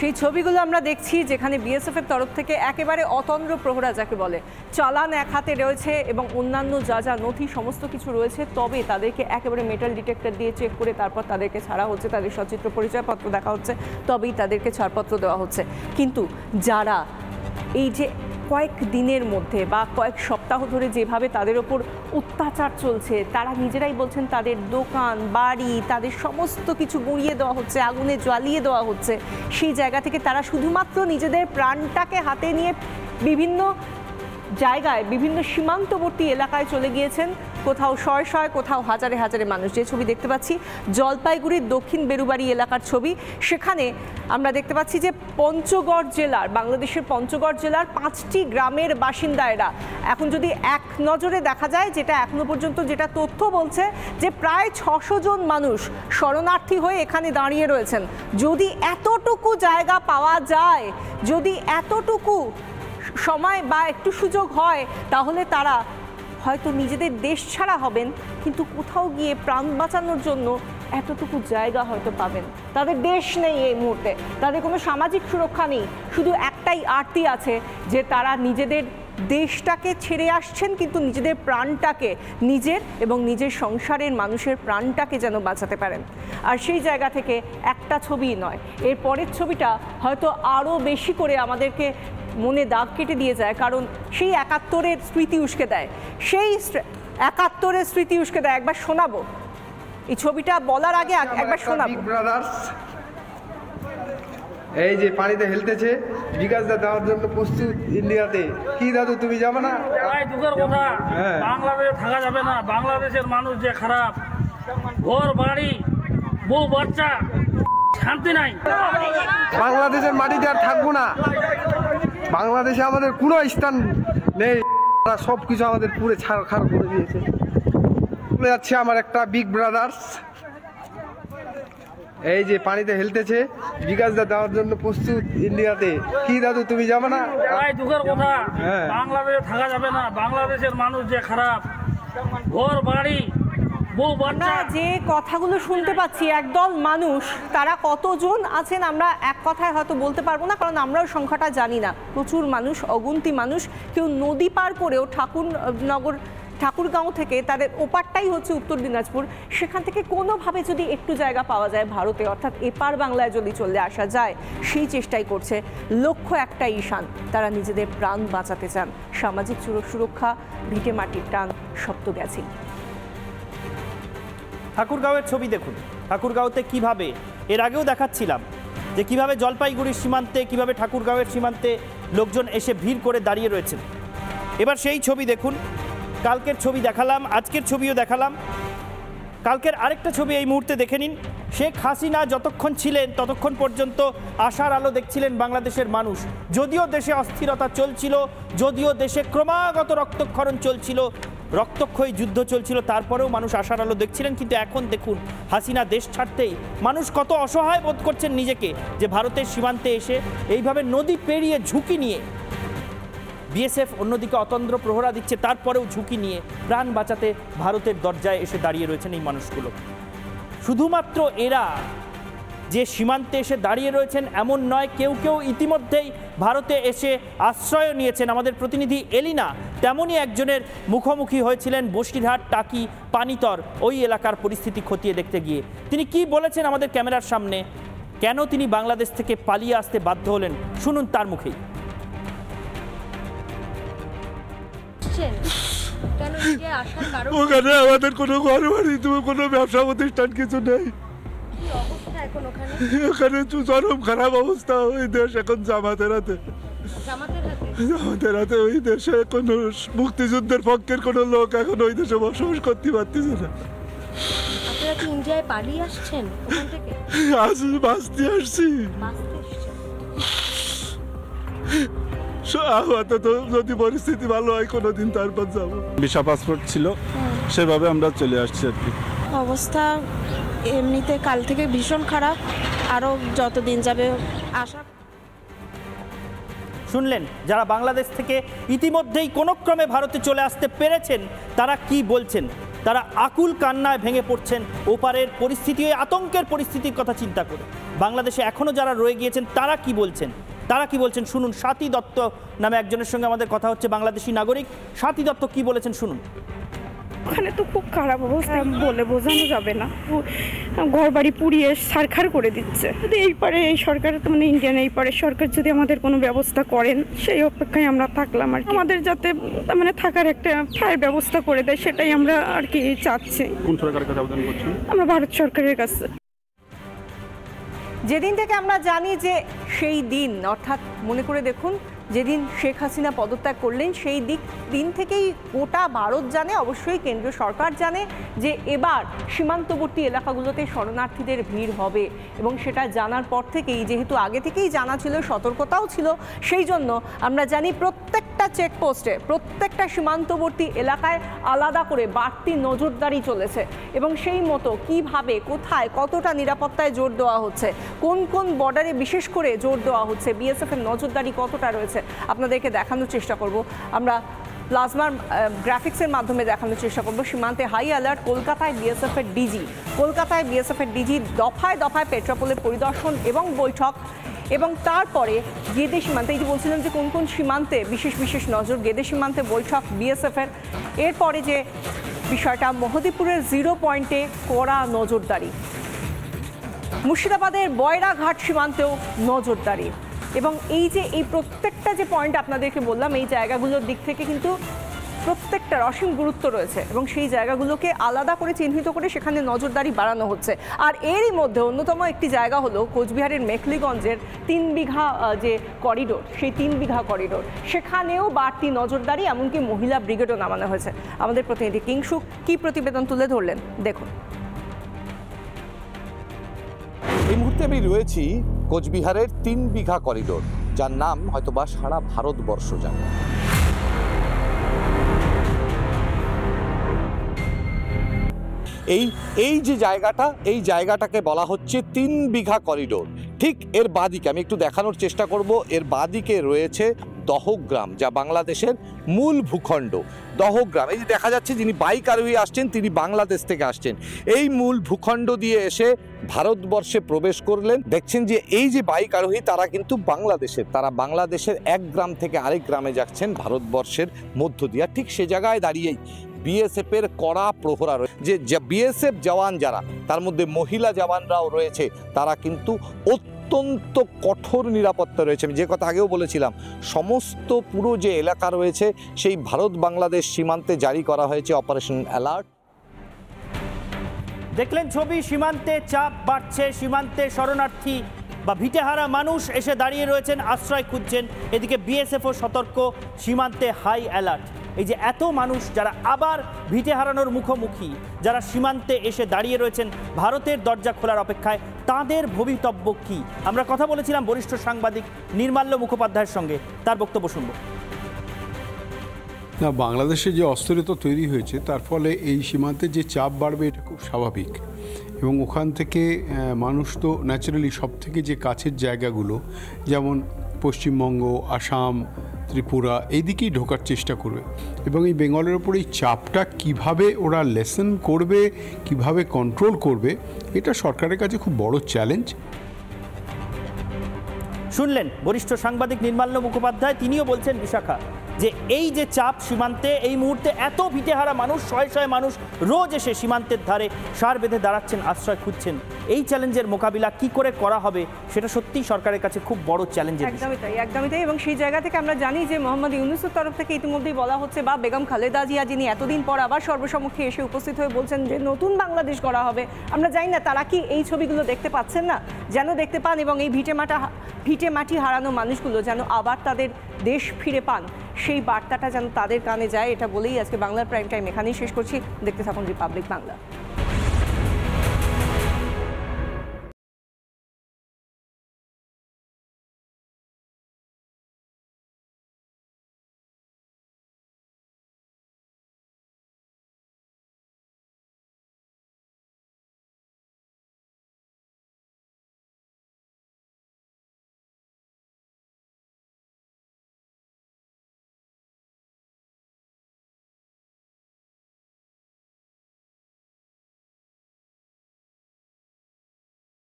সেই ছবিগুলো আমরা দেখছি যেখানে বিএসএফ এর তরফ থেকে একেবারে অতন্দ্র প্রহরা যাকে বলে চালান এক হাতে রয়েছে এবং অন্যান্য যা যা নথি সমস্ত কিছু রয়েছে, তবে তাদেরকে একেবারে মেটাল ডিটেক্টর দিয়ে চেক করে তারপর তাদেরকে ছাড়া হচ্ছে, তাদের সচিত্র পরিচয়পত্র দেখা হচ্ছে, তবেই তাদেরকে ছাড়পত্র দেওয়া হচ্ছে। কিন্তু যারা এই যে কয়েক দিনের মধ্যে বা কয়েক সপ্তাহ ধরে যেভাবে তাদের ওপর অত্যাচার চলছে, তারা নিজেরাই বলছেন তাদের দোকান বাড়ি তাদের সমস্ত কিছু গুঁড়িয়ে দেওয়া হচ্ছে, আগুনে জ্বালিয়ে দেওয়া হচ্ছে, সেই জায়গা থেকে তারা শুধুমাত্র নিজেদের প্রাণটাকে হাতে নিয়ে বিভিন্ন জায়গায় বিভিন্ন সীমান্তবর্তী এলাকায় চলে গিয়েছেন। কোথাও শয়ে শয়ে, কোথাও হাজারে হাজারে মানুষ। যে ছবি দেখতে পাচ্ছি জলপাইগুড়ির দক্ষিণ বেরুবাড়ি এলাকার ছবি। সেখানে আমরা দেখতে পাচ্ছি যে পঞ্চগড় জেলার, বাংলাদেশের পঞ্চগড় জেলার 5টি গ্রামের বাসিন্দা এরা। এখন যদি এক নজরে দেখা যায়, যেটা এখনো পর্যন্ত যেটা তথ্য বলছে যে প্রায় 600 জন মানুষ শরণার্থী হয়ে এখানে দাঁড়িয়ে রয়েছেন। যদি এতটুকু জায়গা পাওয়া যায়, যদি এতটুকু সময় বা একটু সুযোগ হয়, তাহলে তারা হয়তো নিজেদের দেশ ছাড়া হবেন, কিন্তু কোথাও গিয়ে প্রাণ বাঁচানোর জন্য এতটুকু জায়গা হয়তো পাবেন। তাদের দেশ নেই এই মুহূর্তে, তাদের কোনো সামাজিক সুরক্ষা নেই, শুধু একটাই আরতি আছে যে তারা নিজেদের দেশটাকে ছেড়ে আসছেন, কিন্তু নিজেদের প্রাণটাকে, নিজের এবং নিজের সংসারের মানুষের প্রাণটাকে যেন বাঁচাতে পারেন। আর সেই জায়গা থেকে একটা ছবিই নয়, এর পরের ছবিটা হয়তো আরও বেশি করে আমাদেরকে মনে দাগ কেটে দিয়ে যায়, কারণ সেই 71-এর স্মৃতি উস্কে দেয়, সেই 71-এর স্মৃতি উস্কে দেয়। একবার শোনাবো এই ছবিটা বলার আগে, একবার শোনাবো। এই যে পানিতে হেলতেছে, বিকাশদা দেওয়ার জন্য প্রস্তুত ইন্ডিয়াতে। কি দাদু তুমি যাবে না? দুঃখের কথা, বাংলাদেশে থাকা যাবে না। বাংলাদেশের মানুষ যে খারাপ, ঘর বাড়ি বউ বাচ্চা, শান্তি নাই। বাংলাদেশের মাটিতে আর থাকবো না। বাংলাদেশে আমাদের কোনো স্থান নেই, সব কিছু আমাদের পুরো ছাড়খাড় করে দিয়েছে। চলে যাচ্ছে আমার একটা বিগ ব্রাদার্স। এই যে পানিতে হেলতেছে, বিকাশদা দেওয়ার জন্য প্রস্তুত ইন্ডিয়াতে। কি দাদু তুমি যাবে না? দুঃখের কথা, বাংলাদেশে থাকা যাবে না। বাংলাদেশের মানুষ যে খারাপ, ঘর বাড়ি বউ বাচ্চা। যে কথাগুলো শুনতে পাচ্ছি, একদল মানুষ, তারা কতজন আছেন আমরা এক কথায় হয়তো বলতে পারবো না, কারণ আমরাও সংখ্যাটা জানি না। প্রচুর মানুষ, অগুন্তি মানুষ। কেউ নদী পার করেও ঠাকুরগাঁও থেকে, তাদের ওপারটাই হচ্ছে উত্তর দিনাজপুর, সেখান থেকে কোনোভাবে যদি একটু জায়গা পাওয়া যায় ভারতে, অর্থাৎ এপার বাংলায় যদি চলে আসা যায়, সেই চেষ্টাই করছে। লক্ষ্য একটাই ঈশান, তারা নিজেদের প্রাণ বাঁচাতে চান। সামাজিক সুরক্ষা, ভিটে মাটির টান, সব তো গেছেই। ঠাকুরগাঁওয়ের ছবি দেখুন। ঠাকুরগাঁওতে কিভাবে, এর আগেও দেখাচ্ছিলাম যে কিভাবে জলপাইগুড়ির সীমান্তে, কিভাবে ঠাকুরগাঁওয়ের সীমান্তে লোকজন এসে ভিড় করে দাঁড়িয়ে রয়েছেন। এবার সেই ছবি দেখুন। কালকের ছবি দেখালাম, আজকের ছবিও দেখালাম। কালকের আরেকটা ছবি এই মুহূর্তে দেখে নিন। শেখ হাসিনা যতক্ষণ ছিলেন ততক্ষণ পর্যন্ত আশার আলো দেখছিলেন বাংলাদেশের মানুষ। যদিও দেশে অস্থিরতা চলছিল, যদিও দেশে ক্রমাগত রক্তক্ষরণ চলছিল, রক্তক্ষয়ী যুদ্ধ চলছিল, তারপরেও মানুষ আশার আলো দেখছিলেন। কিন্তু এখন দেখুন, হাসিনা দেশ ছাড়তেই মানুষ কত অসহায় বোধ করছেন নিজেকে, যে ভারতের সীমান্তে এসে এইভাবে নদী পেরিয়ে ঝুঁকি নিয়ে, বিএসএফ অন্যদিকে অতন্দ্র প্রহরা দিচ্ছে, তারপরেও ঝুঁকি নিয়ে প্রাণ বাঁচাতে ভারতের দরজায় এসে দাঁড়িয়ে রয়েছেন এই মানুষগুলো। শুধুমাত্র এরা যে সীমান্তে এসে দাঁড়িয়ে রয়েছেন এমন নয়, কেউ কেউ ইতিমধ্যেই ভারতে এসে আশ্রয় নিয়েছেন। আমাদের প্রতিনিধি এলিনা তেমনই একজনের মুখোমুখি হয়েছিলেন বসিরহাট, টাকি, পানিতর ওই এলাকার পরিস্থিতি খতিয়ে দেখতে গিয়ে। তিনি কি বলেছেন আমাদের ক্যামেরার সামনে, কেন তিনি বাংলাদেশ থেকে পালিয়ে আসতে বাধ্য হলেন, শুনুন তার মুখেই। ওখানে আমাদের কোনো ঘর বাড়ি, কোনো ব্যবসা প্রতিষ্ঠান কিছু নেই। ওখানে চরম খারাপ অবস্থা। ওই দেশ এখন জামাতের হাতে। ওই দেশে কোনো মুক্তিযুদ্ধের পক্ষের কোনো লোক এখন ওই দেশে বসবাস করতে পারতেছে না। ইন্ডিয়ায় পালিয়ে আসছেন? বাঁচতে আসছি। যদি পরিস্থিতি ভালো হয় কোনোদিন তারপর যাবো। ভিসা পাসপোর্ট ছিল, সেভাবে আমরা চলে আসছি আর কি। অবস্থা এমনিতে কাল থেকে ভীষণ খারাপ, আরও যতদিন যাবে আশা। শুনলেন যারা বাংলাদেশ থেকে ইতিমধ্যেই কোনো ক্রমে ভারতে চলে আসতে পেরেছেন তারা কি বলছেন। তারা আকুল কান্নায় ভেঙে পড়ছেন ওপারের পরিস্থিতি, ওই আতঙ্কের পরিস্থিতির কথা চিন্তা করে। বাংলাদেশে এখনও যারা রয়ে গিয়েছেন তারা কি বলছেন শুনুন। স্বাতী দত্ত নামে একজনের সঙ্গে আমাদের কথা হচ্ছে, বাংলাদেশি নাগরিক। স্বাতী দত্ত কি বলেছেন শুনুন। ওখানে তো খুব খারাপ অবস্থা, বলে বোঝানো যাবে না। ঘর বাড়ি পুড়িয়ে ছারখার করে দিচ্ছে। যদি এই পারে এই সরকার, তো মানে ইন্ডিয়ান এই পারে সরকার যদি আমাদের কোনো ব্যবস্থা করেন, সেই অপেক্ষায় আমরা থাকলাম আর কি। আমাদের যাতে মানে থাকার একটা ঠাঁই ব্যবস্থা করে দেয়, সেটাই আমরা আর কি চাচ্ছি। কোন সরকারের কাছে আবেদন করছেন? আমরা ভারত সরকারের কাছে। যেদিন থেকে আমরা জানি যে সেই দিন, অর্থাৎ মনে করে দেখুন যেদিন শেখ হাসিনা পদত্যাগ করলেন, সেই দিন থেকেই গোটা ভারত জানে, অবশ্যই কেন্দ্রীয় সরকার জানে যে এবার সীমান্তবর্তী এলাকাগুলোতে শরণার্থীদের ভিড় হবে। এবং সেটা জানার পর থেকেই, যেহেতু আগে থেকেই জানা ছিল, সতর্কতাও ছিল, সেই জন্য আমরা জানি প্রত্যেকটা চেকপোস্টে, প্রত্যেকটা সীমান্তবর্তী এলাকায় আলাদা করে বাড়তি নজরদারি চলেছে। এবং সেই মতো কিভাবে, কোথায়, কতটা নিরাপত্তায় জোর দেওয়া হচ্ছে, কোন কোন বর্ডারে বিশেষ করে জোর দেওয়া হচ্ছে, বিএসএফের নজরদারি কতটা রয়েছে আপনাদেরকে দেখানোর চেষ্টা করব। আমরা প্লাজমার গ্রাফিক্সের মাধ্যমে দেখানোর চেষ্টা করব। সীমান্তে হাই অ্যালার্ট, কলকাতায় বিএসএফের ডিজি দফায় দফায় পেট্রাপোলের পরিদর্শন এবং বৈঠক। এবং তারপরে গেদে সীমান্তে, এই যে বলছিলাম যে কোন কোন সীমান্তে বিশেষ নজর, গেদে সীমান্তে বৈঠক বিএসএফের। এরপরে যে বিষয়টা, মহদীপুরের 0 পয়েন্টে কড়া নজরদারি, মুর্শিদাবাদের বয়রাঘাট সীমান্তেও নজরদারি। এবং এই যে এই প্রত্যেকটা যে পয়েন্ট আপনাদেরকে বললাম, এই জায়গাগুলোর দিক থেকে কিন্তু প্রত্যেকটার অসীম গুরুত্ব রয়েছে এবং সেই জায়গাগুলোকে আলাদা করে চিহ্নিত করে সেখানে নজরদারি বাড়ানো হচ্ছে। আর এরই মধ্যে অন্যতম একটি জায়গা হলো কোচবিহারের মেখলিগঞ্জের 3 বিঘা যে করিডোর, সেই 3 বিঘা করিডোর, সেখানেও বাড়তি নজরদারি, এমনকি মহিলা ব্রিগেডও নামানো হয়েছে। আমাদের প্রতিনিধি কিংসুক কি প্রতিবেদন তুলে ধরলেন দেখুন। এই মুহূর্তে আমি রয়েছি কোচবিহারের 3 বিঘা করিডোর, যার নাম হয়তোবা সারা ভারতবর্ষ জানে। এই যে জায়গাটা, এই জায়গাটাকে বলা হচ্ছে 3 বিঘা করিডোর। ঠিক এর বাঁদিকে আমি একটু দেখানোর চেষ্টা করব, এর বাঁদিকে রয়েছে দহগ্রাম, যা বাংলাদেশের মূল ভূখণ্ড। দহগ্রাম, এই যে দেখা যাচ্ছে যিনি বাইক আরোহী আসছেন তিনি বাংলাদেশ থেকে আসছেন, এই মূল ভূখণ্ড দিয়ে এসে ভারতবর্ষে প্রবেশ করলেন। দেখছেন যে এই যে বাইক আরোহী তারা কিন্তু তারা বাংলাদেশের এক গ্রাম থেকে আরেক গ্রামে যাচ্ছেন ভারতবর্ষের মধ্য দিয়ে। ঠিক সে জায়গায় দাঁড়িয়েই বিএসএফের কড়া প্রহরা রয়েছে। যে বিএসএফ জওয়ান যারা, তার মধ্যে মহিলা জওয়ানরাও রয়েছে, তারা কিন্তু অত্যন্ত কঠোর নিরাপত্তা রয়েছে। আমি যে কথা আগেও বলেছিলাম, সমস্ত পুরো যে এলাকা রয়েছে সেই ভারত বাংলাদেশ সীমান্তে জারি করা হয়েছে অপারেশন অ্যালার্ট। দেখলেন ছবি, সীমান্তে চাপ বাড়ছে, সীমান্তে শরণার্থী বা ভিটেহারা মানুষ এসে দাঁড়িয়ে রয়েছেন, আশ্রয় খুঁজছেন। এদিকে বিএসএফও সতর্ক, সীমান্তে হাই অ্যালার্ট। এই যে এত মানুষ যারা আবার ভিটে হারানোর মুখোমুখি, যারা সীমান্তে এসে দাঁড়িয়ে রয়েছেন ভারতের দরজা খোলার অপেক্ষায়, তাদের ভবিতব্য কি? আমরা কথা বলেছিলাম বরিষ্ঠ সাংবাদিক নির্মাল্য মুখোপাধ্যায়ের সঙ্গে, তার বক্তব্য শুনব। না, বাংলাদেশে যে অস্থিরতা তৈরি হয়েছে তার ফলে এই সীমান্তে যে চাপ বাড়বে এটা খুব স্বাভাবিক। এবং ওখান থেকে মানুষ তো ন্যাচারালি সব থেকে যে কাছের জায়গাগুলো, যেমন পশ্চিমবঙ্গ, আসাম, ত্রিপুরা, এই দিকেই ঢোকার চেষ্টা করবে। এবং এই বেঙ্গলের ওপর এই চাপটা কিভাবে ওরা লেসেন করবে, কিভাবে কন্ট্রোল করবে, এটা সরকারের কাছে খুব বড় চ্যালেঞ্জ। শুনলেন বরিষ্ঠ সাংবাদিক নির্মাল্য মুখোপাধ্যায়, তিনিও বলছেন বিশাখা যে এই যে চাপ সীমান্তে, এই মুহূর্তে এত ভিটেহারা মানুষ, শয়ে শয়ে মানুষ রোজ এসে সীমান্তের ধারে সার বেঁধে দাঁড়াচ্ছেন, আশ্রয় খুঁজছেন। এই চ্যালেঞ্জের মোকাবিলা কি করে করা হবে সেটা সত্যিই সরকারের কাছে খুব বড় চ্যালেঞ্জের। একদমই তাই। এবং সেই জায়গা থেকে আমরা জানি যে মোহাম্মদ ইউনূসের তরফ থেকে ইতিমধ্যেই বলা হচ্ছে, বা বেগম খালেদা জিয়া যিনি এতদিন পর আবার সর্বসম্মুখে এসে উপস্থিত হয়ে বলছেন যে নতুন বাংলাদেশ গড়া হবে। আমরা জানি না তারা কি এই ছবিগুলো দেখতে পাচ্ছেন না, যেন দেখতে পান এবং এই ভিটে মাটি হারানো মানুষগুলো যেন আবার তাদের দেশ ফিরে পান, সেই বার্তাটা যেন তাদের কানে যায়, এটা বলেই আজকে বাংলার প্রাইম টাইম এখানেই শেষ করছি। দেখতে থাকুন রিপাবলিক বাংলা।